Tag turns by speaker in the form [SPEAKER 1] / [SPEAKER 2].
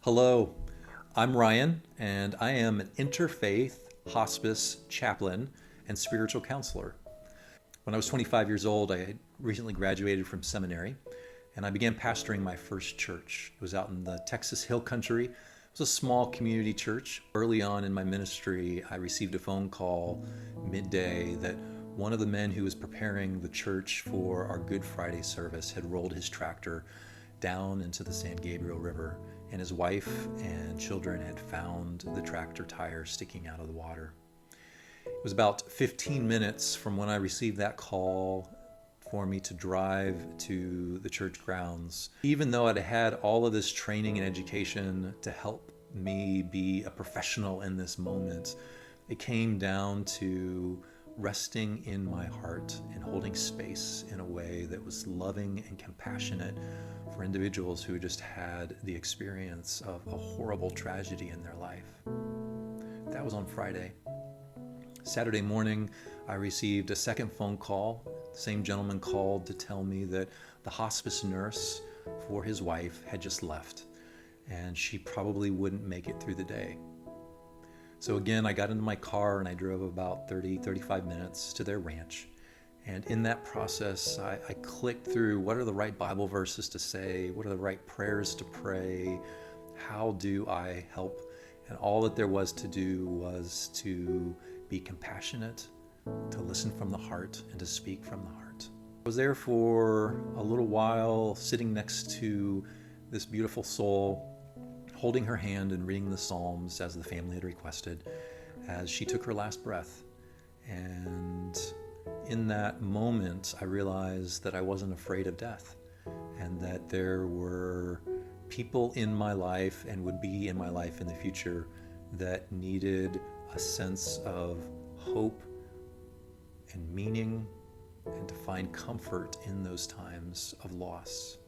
[SPEAKER 1] Hello, I'm Ryan, and I am an interfaith hospice chaplain and spiritual counselor. When I was 25 years old, I had recently graduated from seminary, and I began pastoring my first church. It was out in the Texas Hill Country. It was a small community church. Early on in my ministry, I received a phone call midday that one of the men who was preparing the church for our Good Friday service had rolled his tractor down into the San Gabriel River, and his wife and children had found the tractor tire sticking out of the water. It was about 15 minutes from when I received that call for me to drive to the church grounds. Even though I'd had all of this training and education to help me be a professional in this moment, it came down to resting in my heart and holding space in a way that was loving and compassionate for individuals who just had the experience of a horrible tragedy in their life. That was on Friday. Saturday morning, I received a second phone call. The same gentleman called to tell me that the hospice nurse for his wife had just left, and she probably wouldn't make it through the day. So again, I got into my car and I drove about 35 minutes to their ranch. And in that process, I clicked through what are the right Bible verses to say, what are the right prayers to pray, how do I help? And all that there was to do was to be compassionate, to listen from the heart, and to speak from the heart. I was there for a little while, sitting next to this beautiful soul, holding her hand and reading the Psalms as the family had requested, as she took her last breath. And in that moment, I realized that I wasn't afraid of death, and that there were people in my life and would be in my life in the future that needed a sense of hope and meaning, and to find comfort in those times of loss.